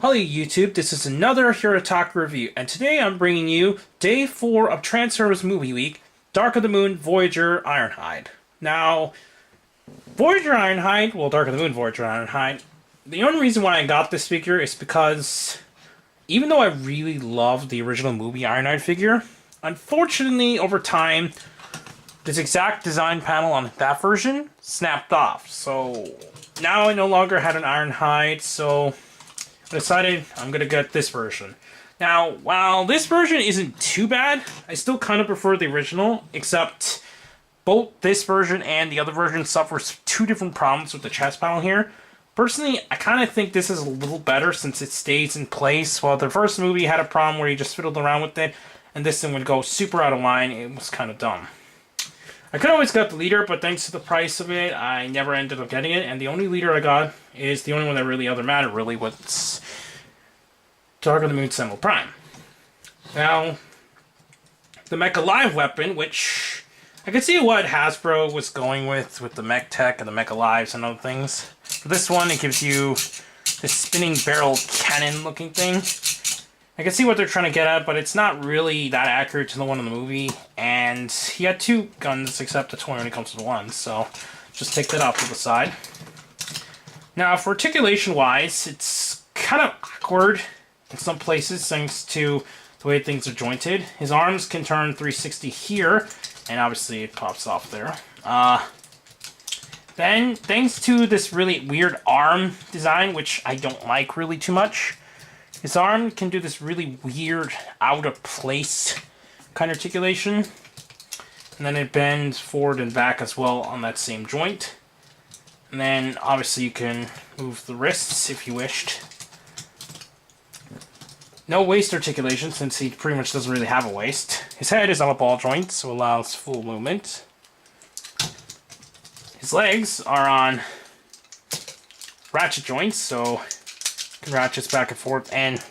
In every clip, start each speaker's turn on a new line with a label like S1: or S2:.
S1: Hello YouTube, this is another Herotaku review, and today I'm bringing you Day 4 of Transformers Movie Week, Dark of the Moon, Voyager, Ironhide. Now, Voyager Ironhide, well, Dark of the Moon, Voyager Ironhide, the only reason why I got this figure is because, even though I really love the original movie Ironhide figure, unfortunately, over time, this exact design panel on that version snapped off. So, now I no longer had an Ironhide, so I decided I'm going to get this version. Now, while this version isn't too bad, I still kind of prefer the original, except both this version and the other version suffers two different problems with the chest panel here. Personally, I kind of think this is a little better since it stays in place. While the first movie had a problem where you just fiddled around with it, and this thing would go super out of line, it was kind of dumb. I could always got the leader, but thanks to the price of it, I never ended up getting it, and the only leader I got is the only one that really other mattered, really, was Dark of the Moon Sentinel Prime. Now, the Mecha Live weapon, which I could see what Hasbro was going with the Mech Tech and the Mecha Lives and other things. For this one, it gives you this spinning barrel cannon looking thing. I can see what they're trying to get at, but it's not really that accurate to the one in the movie. And he had two guns, except the toy only comes with one, so just take that off to the side. Now, for articulation-wise, it's kind of awkward in some places, thanks to the way things are jointed. His arms can turn 360 here, and obviously it pops off there. Then, thanks to this really weird arm design, which I don't like really too much, his arm can do this really weird, out-of-place kind of articulation. And then it bends forward and back as well on that same joint. And then, obviously, you can move the wrists if you wished. No waist articulation, since he pretty much doesn't really have a waist. His head is on a ball joint, so allows full movement. His legs are on ratchet joints, so ratchets back and forth and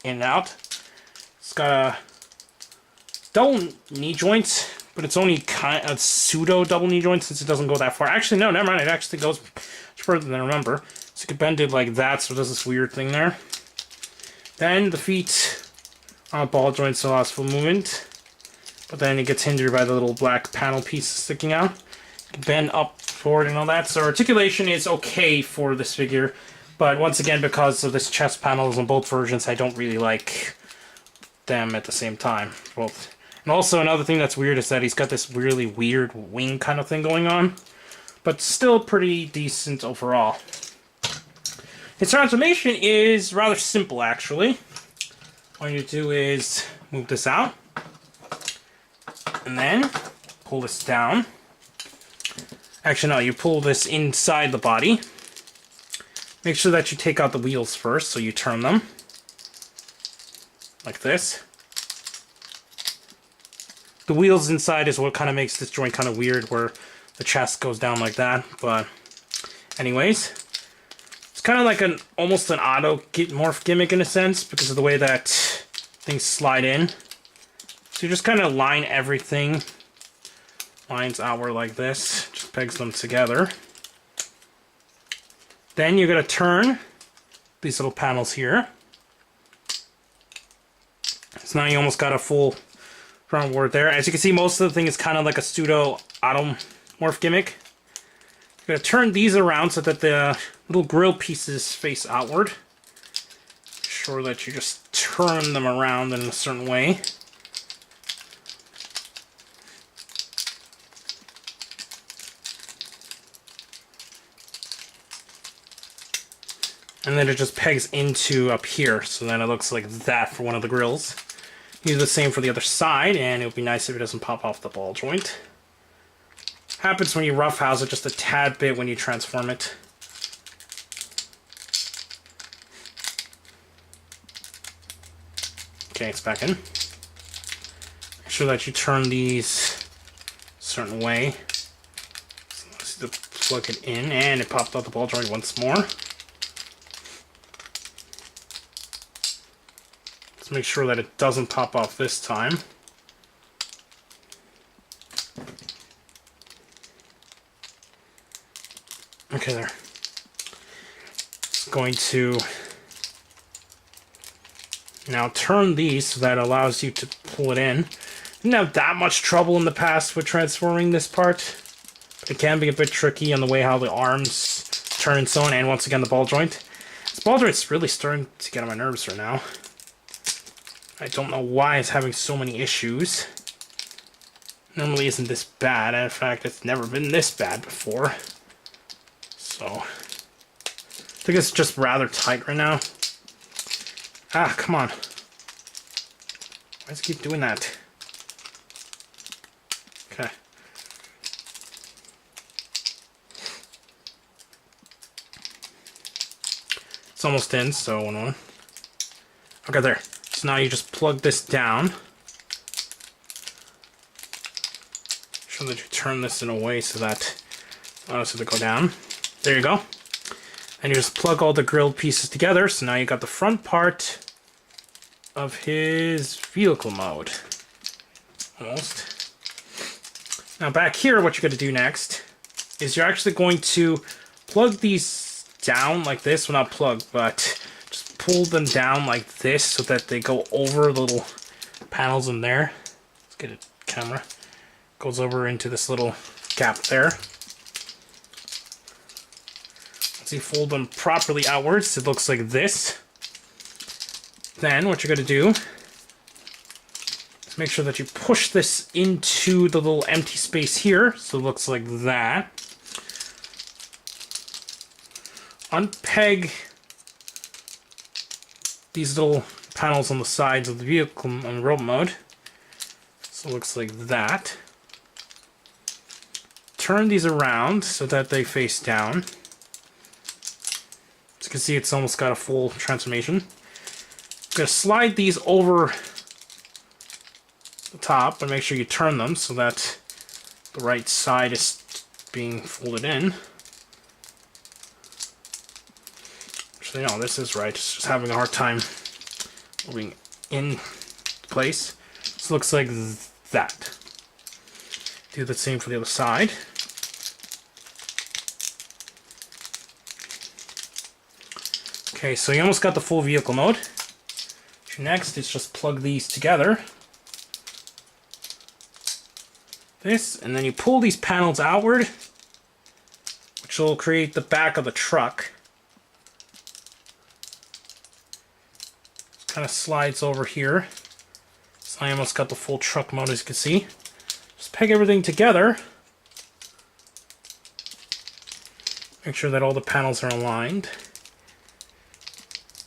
S1: in and out. It's got a double knee joint, but it's only kind of pseudo double knee joint since it doesn't go that far. Actually, no, never mind. It actually goes much further than I remember. So you can bend it like that, so it does this weird thing there. Then the feet on a ball joint, so allows full movement. But then it gets hindered by the little black panel piece sticking out. You can bend up, forward, and all that. So articulation is okay for this figure. But once again, because of this chest panels in both versions, I don't really like them at the same time. Both. And also another thing that's weird is that he's got this really weird wing kind of thing going on. But still pretty decent overall. His transformation is rather simple, actually. All you do is move this out. And then pull this down. Actually, no, you pull this inside the body. Make sure that you take out the wheels first, so you turn them. Like this. The wheels inside is what kind of makes this joint kind of weird, where the chest goes down like that. But anyways, it's kind of like almost an auto morph gimmick in a sense, because of the way that things slide in. So you just kind of line everything. Lines outward like this. Just pegs them together. Then you're going to turn these little panels here. So now you almost got a full front word there. As you can see, most of the thing is kind of like a pseudo automorph gimmick. You're going to turn these around so that the little grill pieces face outward. Make sure that you just turn them around in a certain way. And then it just pegs into up here, so then it looks like that for one of the grills. You do the same for the other side, and it would be nice if it doesn't pop off the ball joint. Happens when you roughhouse it just a tad bit when you transform it. Okay, it's back in. Make sure that you turn these a certain way. So let's just plug it in, and it popped out the ball joint once more. Let's make sure that it doesn't pop off this time. Okay, there. It's going to Now turn these so that allows you to pull it in. Didn't have that much trouble in the past with transforming this part. But it can be a bit tricky on the way how the arms turn and so on, and once again the ball joint. This ball joint's really starting to get on my nerves right now. I don't know why it's having so many issues. Normally isn't this bad, and in fact it's never been this bad before. So, I think it's just rather tight right now. Ah, come on. Why does it keep doing that? Okay. It's almost in, so 1-1. Okay, there. So now you just plug this down. Make sure that you turn this in a way so that allows it to go down. There you go. And you just plug all the grilled pieces together. So now you got the front part of his vehicle mode. Almost. Now back here, what you're going to do next is you're actually going to plug these down like this. Well, not plug, but just pull them down like this so that they go over the little panels in there. Let's get a camera. Goes over into this little gap there. Once you fold them properly outwards, it looks like this. Then what you're going to do is make sure that you push this into the little empty space here, so it looks like that. Unpeg these little panels on the sides of the vehicle on rope mode, so it looks like that. Turn these around so that they face down. As you can see, it's almost got a full transformation. I'm going to slide these over the top, but make sure you turn them so that the right side is being folded in. Actually, no, this is right. It's just having a hard time moving in place. This looks like that. Do the same for the other side. Okay, so you almost got the full vehicle mode. Next is just plug these together. This, and then you pull these panels outward, which will create the back of the truck. It kind of slides over here. So I almost got the full truck mode, as you can see. Just peg everything together. Make sure that all the panels are aligned.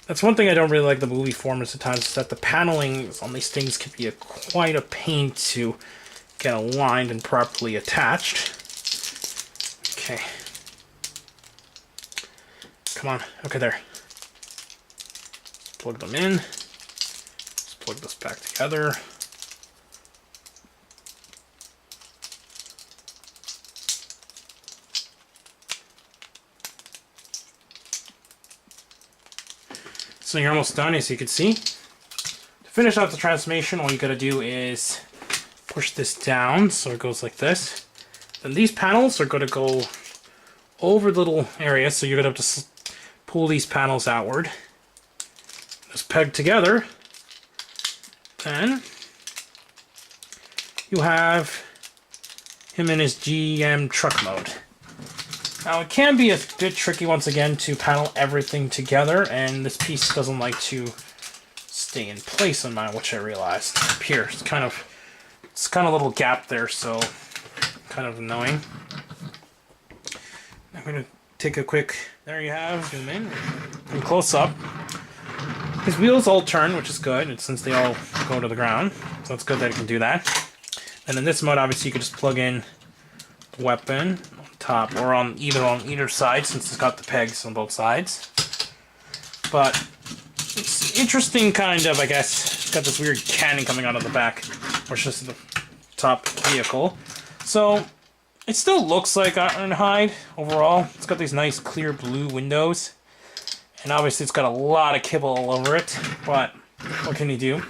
S1: That's one thing I don't really like the movie formats at times, is that the paneling on these things can be quite a pain to get aligned and properly attached. Okay. Come on. Okay, there. Plug them in. Let's plug this back together. So you're almost done, as you can see. To finish off the transformation, all you gotta do is push this down so it goes like this. Then these panels are gonna go over the little area, so you're gonna have to pull these panels outward. Just peg together. Then you have him in his GM truck mode. Now it can be a bit tricky once again to panel everything together, and this piece doesn't like to stay in place on mine, which I realized up here. It's kind of a little gap there, so kind of annoying. I'm gonna take a quick. There you have. Zoom in from close up. His wheels all turn, which is good, and since they all go to the ground, so it's good that it can do that. And in this mode, obviously, you can just plug in the weapon top or on either side, since it's got the pegs on both sides. But it's interesting, kind of, I guess. It's got this weird cannon coming out of the back, or it's just the top vehicle. So it still looks like Ironhide overall. It's got these nice clear blue windows, and obviously it's got a lot of kibble all over it. But what can you do?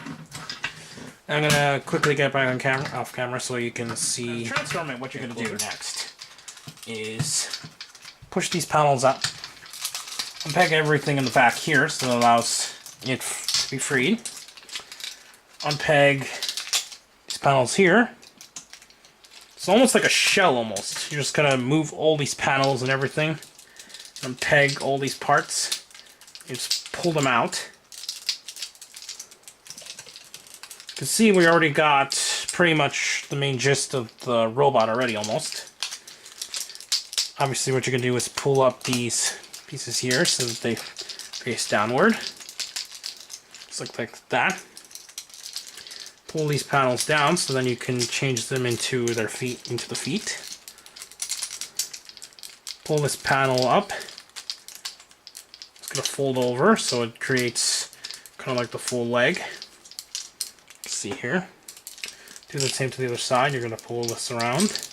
S1: I'm gonna quickly get back on camera, off camera, so you can see. Transform it. What you're gonna do next is push these panels up and peg everything in the back here, so it allows it to be freed. unpeg these panels here. It's almost like a shell almost. You're just gonna move all these panels and everything. Unpeg all these parts. You just pull them out. You can see we already got pretty much the main gist of the robot already almost. Obviously what you can do is pull up these pieces here so that they face downward. Just like that. Pull these panels down so then you can change them into the feet. Pull this panel up. It's going to fold over so it creates kind of like the full leg. See here. Do the same to the other side. You're going to pull this around.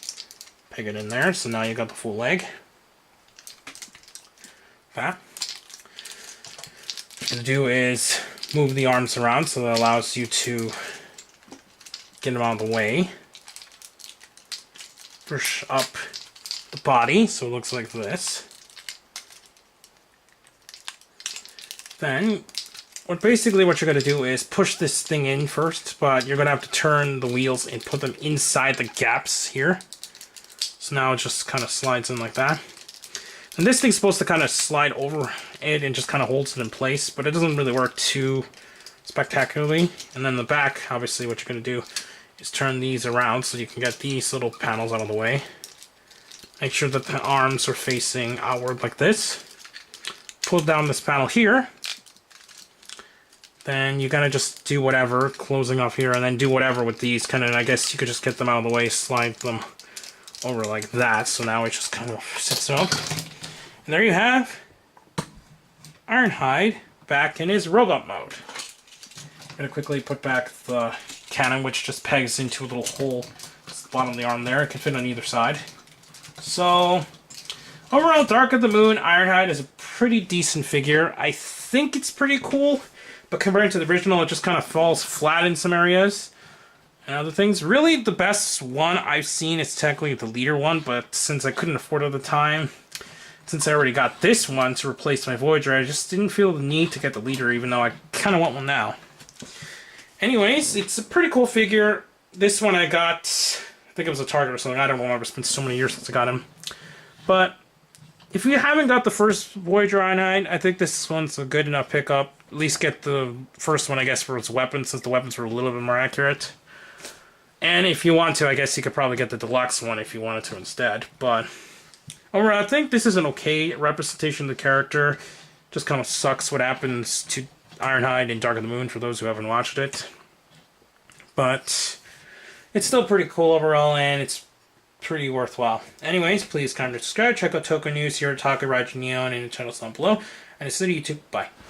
S1: Peg it in there. So now you got the full leg. That. What you're going to do is move the arms around so that allows you to get them out of the way. Push up the body so it looks like this. Then, what you're going to do is push this thing in first, but you're going to have to turn the wheels and put them inside the gaps here. So now it just kind of slides in like that. And this thing's supposed to kind of slide over it and just kind of holds it in place, but it doesn't really work too spectacularly. And then the back, obviously what you're going to do is turn these around so you can get these little panels out of the way. Make sure that the arms are facing outward like this. Pull down this panel here. Then you gotta just do whatever, closing off here, and then do whatever with these. Kind of, I guess you could just get them out of the way, slide them over like that. So now it just kind of sits up. And there you have Ironhide back in his robot mode. I'm gonna quickly put back the cannon, which just pegs into a little hole at the bottom of the arm there. It can fit on either side. So, overall, Dark of the Moon Ironhide is a pretty decent figure. I think it's pretty cool, but compared to the original, it just kind of falls flat in some areas. And other things. Really, the best one I've seen is technically the leader one, but since I couldn't afford it at the time, since I already got this one to replace my Voyager, I just didn't feel the need to get the leader, even though I kind of want one now. Anyways, it's a pretty cool figure. This one I got, I think it was a Target or something. I don't remember. It's been so many years since I got him. But if you haven't got the first Voyager Ironhide, I think this one's a good enough pickup. At least get the first one, I guess, for its weapons, since the weapons were a little bit more accurate. And if you want to, I guess you could probably get the deluxe one if you wanted to instead. But overall, I think this is an okay representation of the character. Just kind of sucks what happens to Ironhide in Dark of the Moon for those who haven't watched it. But it's still pretty cool overall, and it's pretty worthwhile. Anyways, please comment, subscribe, check out Toko News, Herotaku, Raiju Neon, and the channels down below. And it's to YouTube. Bye.